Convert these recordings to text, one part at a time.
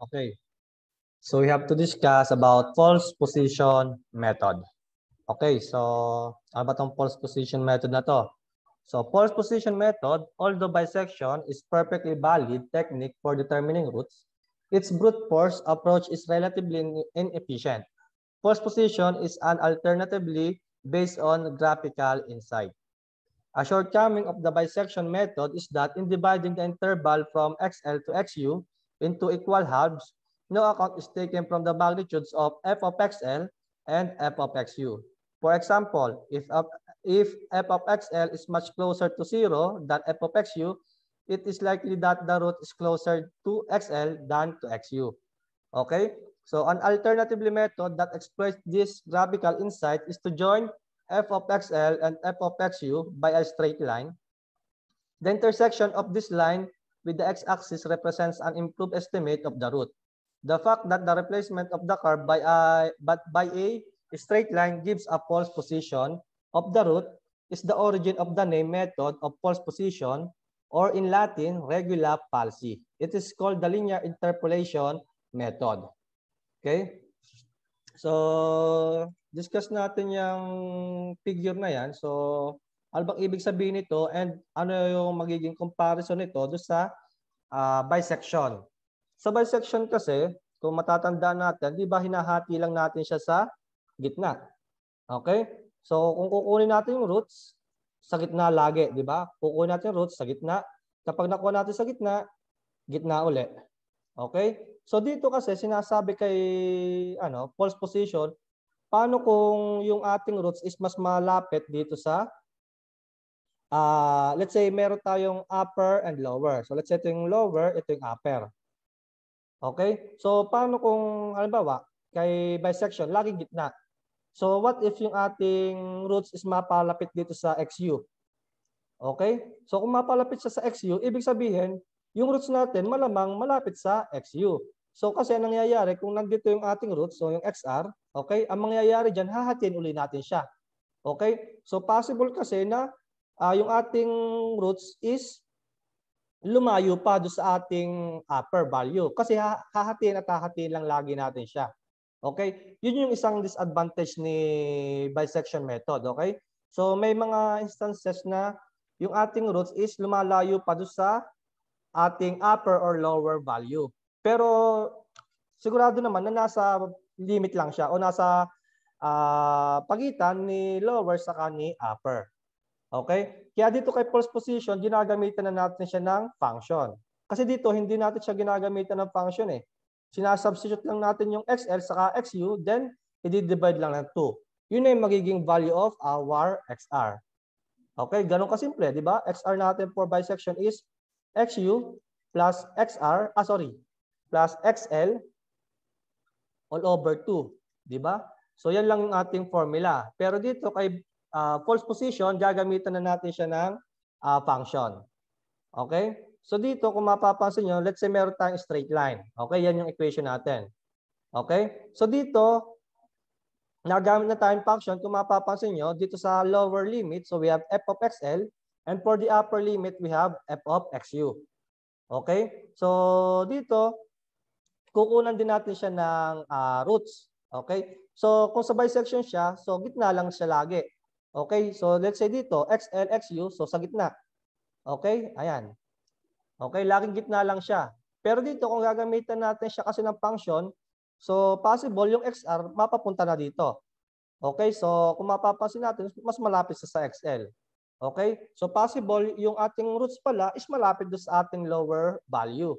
Okay. So we have to discuss about false position method. Okay, so ano ba tong false position method na to? So false position method, although bisection is perfectly valid technique for determining roots, its brute force approach is relatively inefficient. False position is an alternatively based on graphical insight. A shortcoming of the bisection method is that in dividing the interval from XL to XU into equal halves, no account is taken from the magnitudes of f of XL and f of XU. For example, if f of XL is much closer to 0 than f of XU, it is likely that the root is closer to XL than to XU. Okay? So an alternative method that exploits this graphical insight is to join f of XL and f of XU by a straight line. The intersection of this line with the x-axis represents an improved estimate of the root. The fact that the replacement of the curve by a straight line gives a false position of the root is the origin of the name method of false position, or in Latin, regula falsi. It is called the linear interpolation method. Okay? So, discuss natin yung figure na yan. So, ano bang ibig sabihin nito and ano yung magiging comparison nito doon sa bisection. Sa bisection kasi, kung matatandaan natin, di ba hinahati lang natin siya sa gitna. Okay? So, kung kukunin natin yung roots, sa gitna lagi, di ba? Kukunin natin yung roots sa gitna. Kapag nakuha natin sa gitna, gitna uli. Okay? So dito kasi sinasabi kay false position, paano kung yung ating roots is mas malapit dito sa let's say meron tayong upper and lower. So let's say ito yung lower, ito yung upper. Okay? So paano kung halimbawa kay bisection, laging gitna. So what if yung ating roots is mapalapit dito sa XU? Okay? So kung mapalapit siya sa XU, ibig sabihin yung roots natin malamang malapit sa XU. So kasi ang nangyayari, kung nandito yung ating roots, so yung XR, okay, ang mangyayari dyan, hahatiin uli natin siya. Okay? So possible kasi na yung ating roots is lumayo pa doon sa ating upper value. Kasi hahatiin at hahatiin lang lagi natin siya. Okay? Yun yung isang disadvantage ni bisection method. Okay? So may mga instances na yung ating roots is lumalayo pa doon sa ating upper or lower value. Pero sigurado naman na nasa limit lang siya o nasa pagitan ni lower saka ni upper. Okay? Kaya dito kay false position, ginagamitan na natin siya ng function. Kasi dito, hindi natin siya ginagamitan ng function eh. Sinasubstitute lang natin yung XL saka XU, then i-divide lang ng 2. Yun na yung magiging value of our XR. Okay? Ganun kasimple, di ba? XR natin for bisection is XU plus XR, plus XL all over 2. Di ba? So yan lang yung ating formula. Pero dito kay false position, gagamitan na natin siya ng function. Okay? So dito kung mapapansin nyo, let's say meron tayong straight line. Okay? Yan yung equation natin. Okay? So dito, nagamit na tayong function. Kung mapapansin nyo, dito sa lower limit, so we have f of XL. And for the upper limit, we have f of XU. Okay? So dito, kukunan din natin siya ng roots. Okay? So kung sa bisection siya, so gitna lang siya lagi. Okay? So let's say dito, XL, XU, so sa gitna. Okay? Ayan. Okay? Laging gitna lang siya. Pero dito, kung gagamitan natin siya kasi ng function, so possible yung XR mapapunta na dito. Okay? So kung mapapansin natin, mas malapit sa XL. Okay? So possible yung ating roots pala is malapit doon sa ating lower value.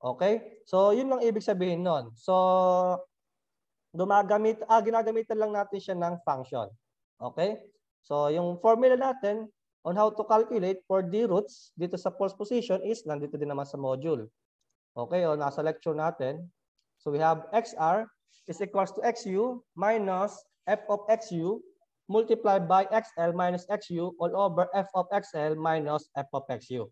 Okay? So yun lang ibig sabihin nun. So ginagamitan lang natin siya ng function. Okay? So yung formula natin on how to calculate for the roots dito sa false position is nandito din naman sa module. Okay? O nasa lecture natin. So we have XR is equals to XU minus f of XU multiplied by XL minus XU all over f of XL minus f of XU.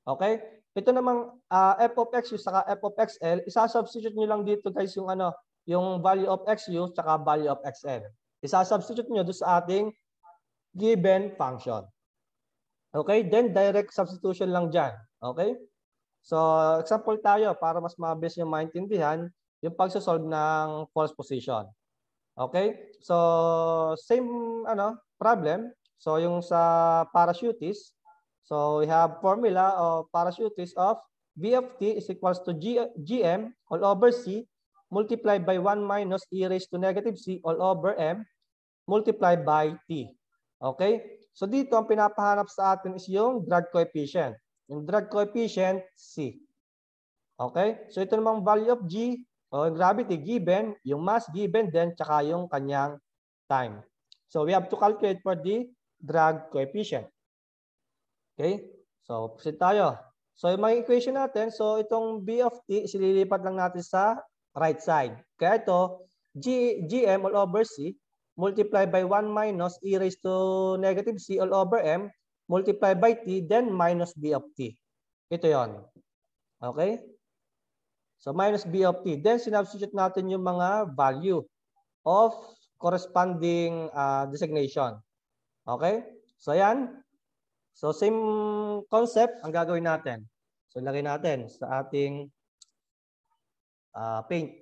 Okay? Ito namang f of XU saka f of XL, isa-substitute nyo lang dito guys yung value of XU saka value of XL. Isa-substitute nyo doon sa ating given function. Okay? Then direct substitution lang dyan. Okay? So, example tayo para mas mabilis yung maintindihan yung pagsosolve ng false position. Okay? So, same problem. So, yung sa parachutist, so we have formula of parachutist of V of t is equals to gm all over c multiplied by 1 minus e raised to negative c all over m multiplied by t. Okay? So, dito ang pinapahanap sa atin is yung drag coefficient. Yung drag coefficient, c. Okay? So, ito namang value of g, o gravity given, yung mass given din, tsaka yung kanyang time. So, we have to calculate for the drag coefficient. Okay? So, proceed tayo. So, yung mga equation natin, so itong b of t, sililipat lang natin sa right side. Kaya ito, gm all over c, multiplied by 1 minus e raised to negative c all over m, multiplied by t, then minus b of t. Ito yon. Okay? So, minus b of t. Then, sinubstitute natin yung mga value of corresponding designation. Okay? So, yan. So, same concept ang gagawin natin. So, lagay natin sa ating paint.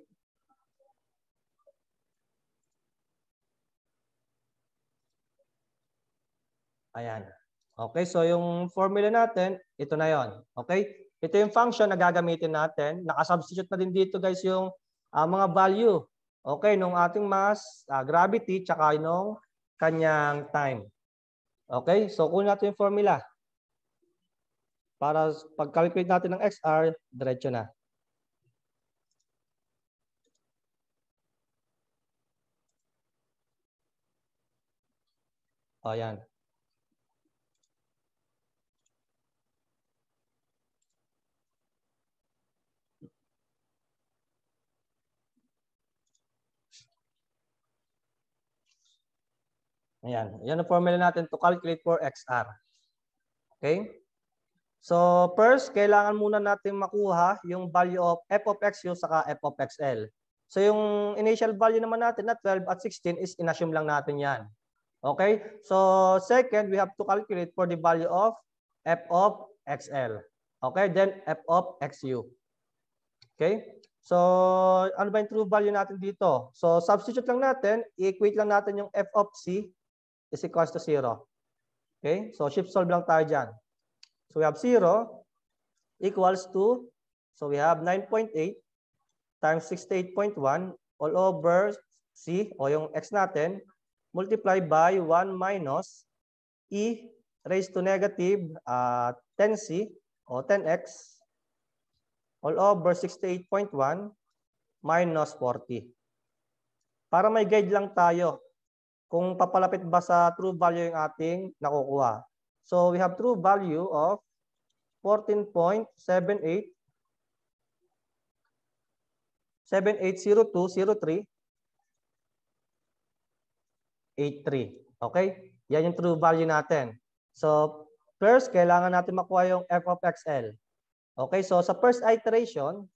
Ayan. Okay, so yung formula natin, ito na yon. Okay? Ito yung function na gagamitin natin. Nakasubstitute na din dito guys yung mga value. Okay, nung ating mass, gravity, tsaka yung kanyang time. Okay, so kunin natin yung formula. Para pag-calculate natin ng XR, diretso na. O, yan. Ayan. Yan ang formula natin to calculate for XR. Okay? So, first, kailangan muna natin makuha yung value of f of xu saka f of xl. So, yung initial value naman natin na 12 at 16 is inassume lang natin yan. Okay? So, second, we have to calculate for the value of f of xl. Okay? Then, f of xu. Okay? So, ano ba yung true value natin dito? So, substitute lang natin, i-equate lang natin yung f of c is equals to 0. Okay? So, shift solve lang tayo dyan. So, we have 0 equals to, so we have 9.8 times 68.1 all over c, o yung x natin, multiply by 1 minus e raised to negative 10c o 10x all over 68.1 minus 40. Para may guide lang tayo kung papalapit ba sa true value yung ating nakukuha. So we have true value of 14.78 780203 83. Okay? Yan yung true value natin. So first, kailangan natin makuha yung f of xl. Okay? So sa first iteration,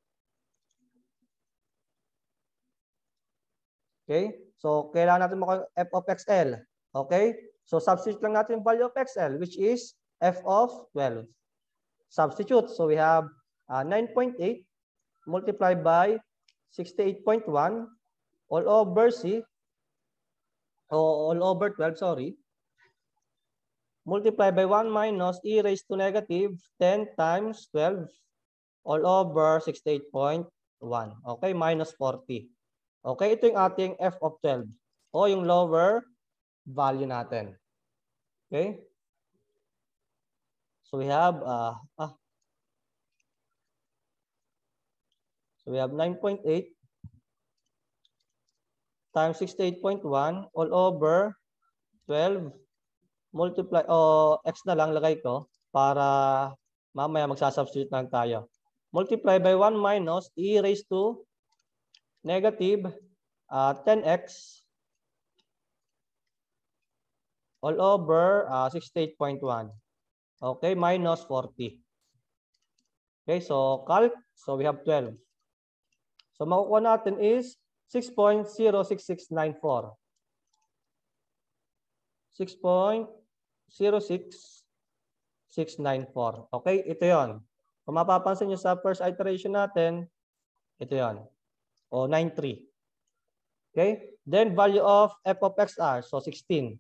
okay? So kailangan natin makuha yung f of xl. Okay? So substitute lang natin yung value of xl, which is f of 12. Substitute. So we have 9.8 multiplied by 68.1 all over c, all over 12, sorry, multiplied by 1 minus e raised to negative 10 times 12 all over 68.1. Okay, minus 40. Okay, ito yung ating f of 12 o yung lower value natin. Okay? So we have so we have 9.8 times 68.1 all over 12 multiply x na lang lagay ko para mamaya magsasubstitute lang tayo. Multiply by 1 minus e raised to negative 10x all over 68.1. Okay, minus 40. Okay, so calc, so we have 12. So makukuha natin is 6.06694. 6.06694. Okay, ito yon. Kung mapapansin nyo sa first iteration natin, ito yan. O 9.3. Okay? Then value of f of xr, so 16.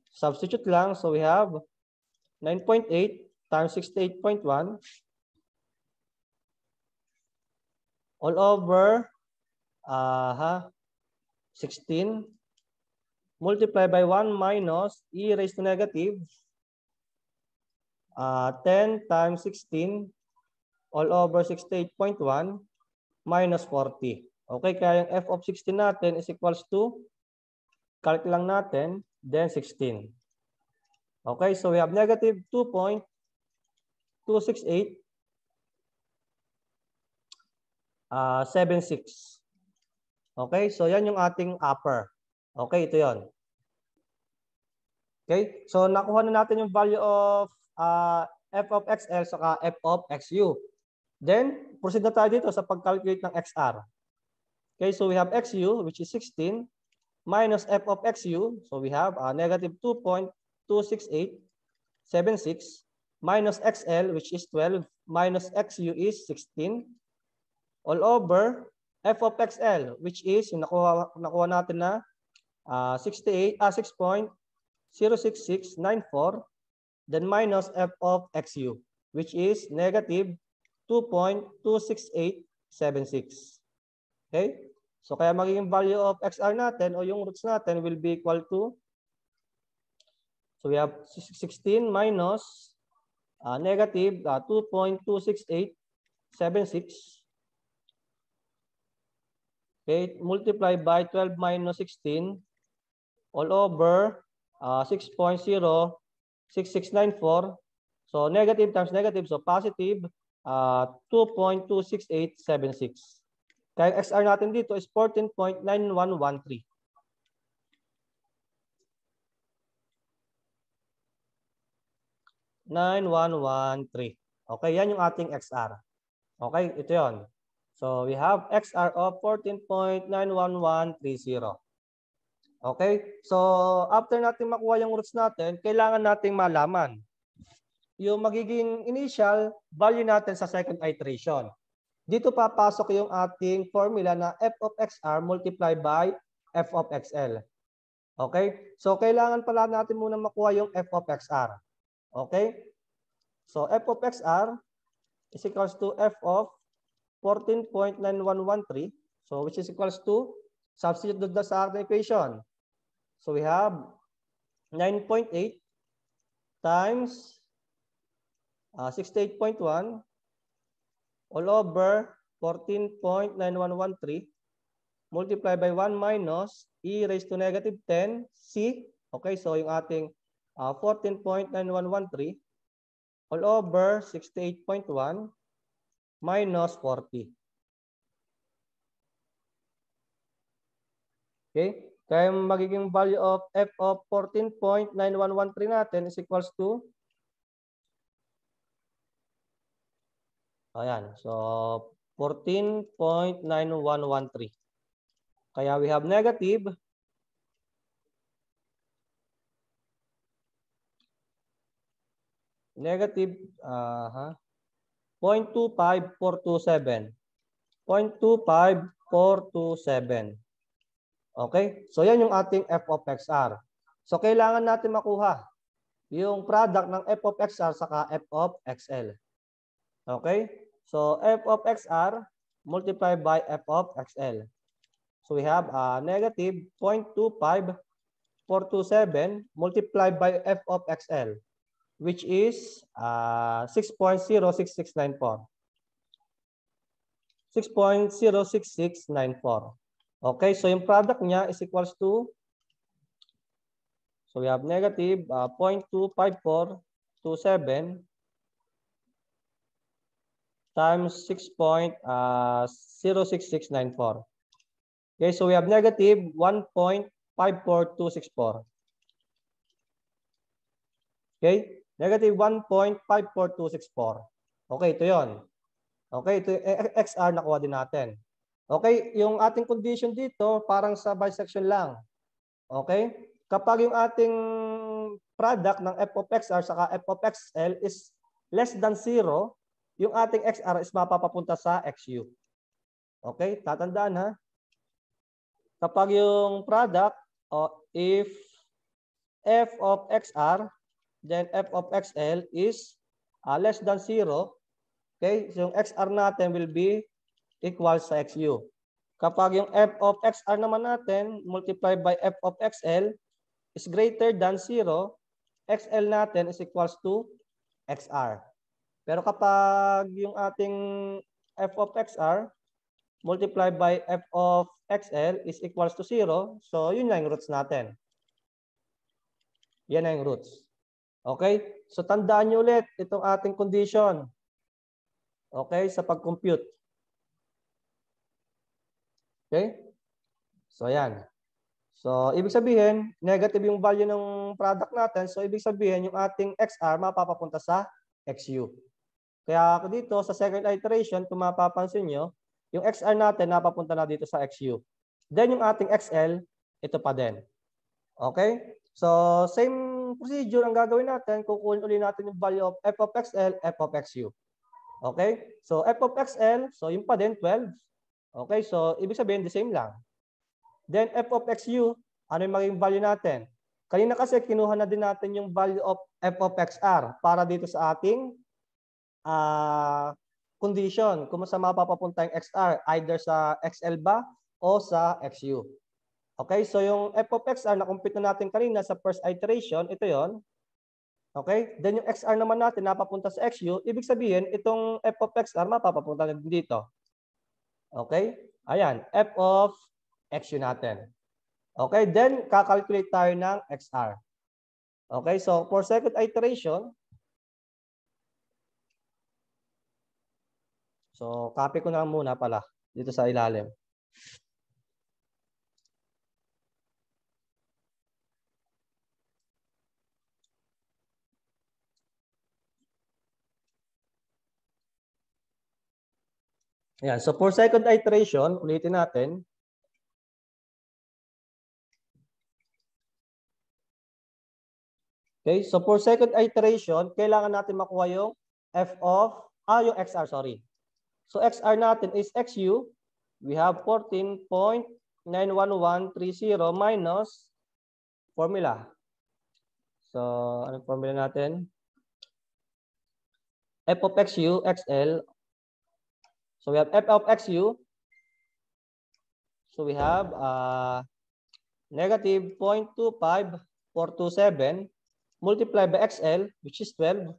Substitute lang, so we have 9.8 times 68.1 all over 16 multiplied by 1 minus e raised to negative 10 times 16 all over 68.1 minus 40. Okay, kaya yung f of 16 natin is equals to, calc lang natin, then 16. Okay, so we have negative 2.268 76. Okay, so yan yung ating upper. Okay, ito yon. Okay, so nakuha na natin yung value of f of xl saka f of xu. Then, proceed na tayo dito sa pag-calculate ng xr. Okay, so we have xu, which is 16, minus f of xu. So we have negative 2.26876, minus xl, which is 12, minus xu is 16, all over f of xl, which is yung nakuha natin na 6.06694, then minus f of xu, which is negative 2.26876. Okay? So kaya magiging value of xr natin o yung roots natin will be equal to, so we have 16 minus negative 2.26876. Okay, multiply by 12 minus 16 all over 6.06694. So negative times negative, so positive 2.26876. Kaya XR natin dito is 14.9113. Okay, yan yung ating XR. Okay, ito yon. So we have XR of 14.91130. Okay, so after natin makuha yung roots natin, kailangan nating malaman yung magiging initial value natin sa second iteration. Dito papasok yung ating formula na f of xr multiplied by f of xl. Okay? So, kailangan pala natin muna makuha yung f of xr. Okay? So, f of xr is equals to f of 14.9113. So, which is equals to, substitute doon sa ating equation. So, we have 9.8 times 68.1 all over 14.9113 multiplied by 1 minus e raised to negative 10 c. Okay, so yung ating 14.9113 all over 68.1 minus 40. Okay, kaya magiging value of f of 14.9113 natin is equals to, ayan, so 14.9113. Kaya we have negative 0.25427. 0.25427. Okay? So yan yung ating f of xr. So kailangan natin makuha yung product ng f of xr saka f of xl. Okay? So f of xr multiplied by f of xl. So we have negative 0.25427 multiplied by f of xl, which is 6.06694. 6.06694. Okay, so yung product niya is equals to, so we have negative 0.25427 times 6.06694. Okay, so we have negative 1.54264. Okay, negative 1.54264. Okay, ito yon. Okay, ito yung XR nakuha din natin. Okay, yung ating condition dito parang sa bisection lang. Okay? Kapag yung ating product ng f of xr saka f of xl is less than 0, yung ating XR is mapapapunta sa XU. Okay? Tatandaan ha. Kapag yung product, if f of XR, then f of XL is less than 0, okay? So yung XR natin will be equal sa XU. Kapag yung f of XR naman natin multiplied by f of XL is greater than 0, XL natin is equals to XR. Pero kapag yung ating f of XR multiplied by f of XL is equals to 0, so yun na yung roots natin. Yan na yung roots. Okay? So tandaan nyo ulit itong ating condition. Okay? Sa pag-compute. Okay? So yan. So ibig sabihin, negative yung value ng product natin. So ibig sabihin, yung ating XR mapapapunta sa XU. Kaya dito sa second iteration, kung mapapansin nyo, yung XR natin napapunta na dito sa XU. Then yung ating XL, ito pa din. Okay? So same procedure ang gagawin natin. Kukunin ulit natin yung value of f of XL, f of XU. Okay? So f of XL, so yung pa din, 12. Okay? So ibig sabihin, the same lang. Then f of XU, ano yung maging value natin? Kanina kasi kinuha na din natin yung value of f of XR para dito sa ating condition. Kung saan mapapapunta yung XR, either sa XL ba o sa XU. Okay, so yung f of XR na compute na natin kanina sa first iteration, ito yon. Okay, then yung XR naman natin napapunta sa XU, ibig sabihin itong f of XR mapapapunta na dito. Okay, ayan, f of XU natin. Okay, then kakalculate tayo ng XR. Okay, so for second iteration, so copy ko na muna pala dito sa ilalim. Ayan, so for second iteration, ulitin natin. Okay, so for second iteration, kailangan natin makuha yung f of, yung XR, sorry. So XR natin is XU. We have 14.91130 minus formula. So, anong formula natin? F of XU, XL. So we have f of XU. So we have negative 0.25427 multiplied by XL, which is 12,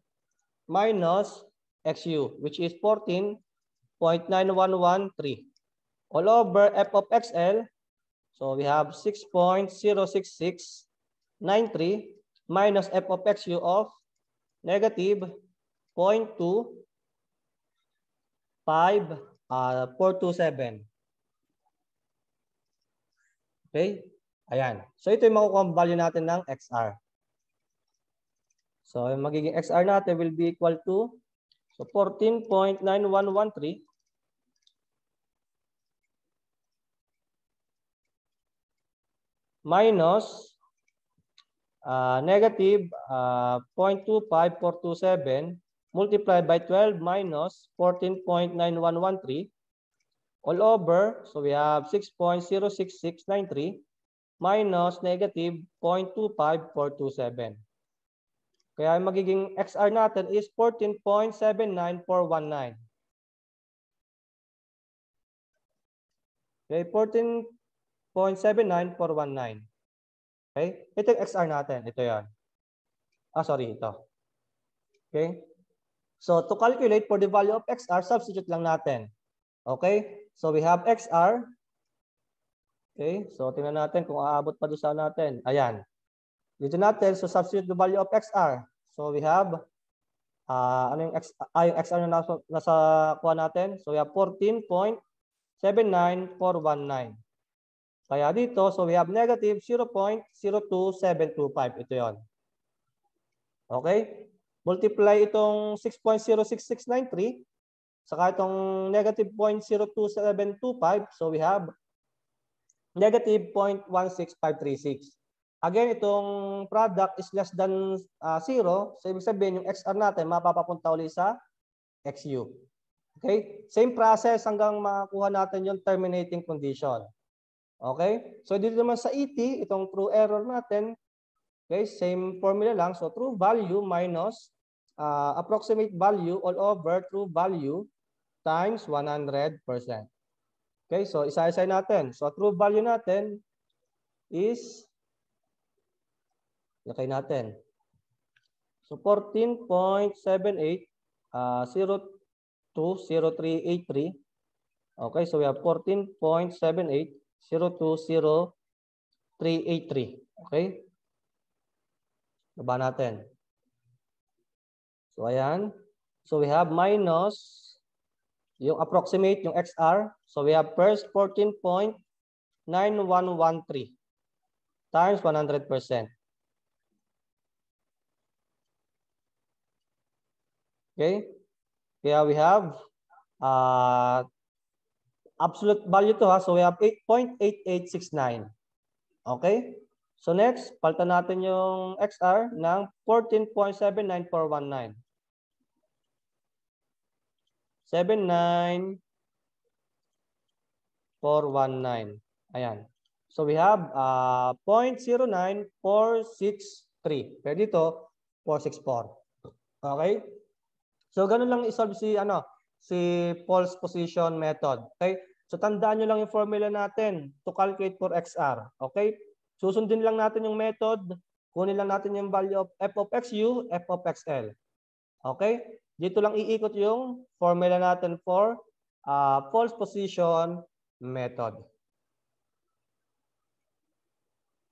minus XU, which is 14.9113. All over f of XL, so we have 6.06693 minus f of XU of negative 0.25427. Okay? Ayan. So ito yung makukuha value natin ng XR. So yung magiging XR natin will be equal to 14.9113 minus negative 0.25427 multiplied by 12 minus 14.9113 all over. So we have 6.06693 minus negative 0.25427. Kaya yung magiging XR natin is 14.79419. Okay, 14.79419. Okay, ito yung XR natin. Ito yan. Sorry, ito. Okay. So to calculate for the value of XR, substitute lang natin. Okay, so we have XR. Okay, so tingnan natin kung aabot pa doon sa natin. Ayan. Dito natin, so substitute the value of XR. So we have, ano yung XR na nasa kuha natin? So we have 14.79419. Kaya dito, so we have negative 0.02725. Ito yon. Okay? Multiply itong 6.06693. Saka itong negative 0.02725. So we have negative 0.16536. Again, itong product is less than 0. So, ibig sabihin, yung XR natin mapapapunta ulit sa XU. Okay? Same process hanggang makakuha natin yung terminating condition. Okay? So dito naman sa ET, itong true error natin, okay, same formula lang. So true value minus approximate value all over true value times 100%. Okay, so isa-isa natin. So true value natin is, lakay natin. So 14.78 020383. Okay, so we have 14.78 020383. Okay? Baba natin. So ayan. So we have minus yung approximate, yung XR. So we have first 14.9113 times 100%. Okay? Kaya we have absolute value to ha. So we have 8.8869. Okay? So next, palitan natin yung XR ng 14.79419. 79419. Ayan. So we have 0.09463. Pero dito, 464. Okay? So ganun lang i-solve si false position method. Okay? So tandaan nyo lang yung formula natin to calculate for XR. Okay? Susundin lang natin yung method. Kunin lang natin yung value of f of XU, f of XL. Okay? Dito lang iikot yung formula natin for false position method.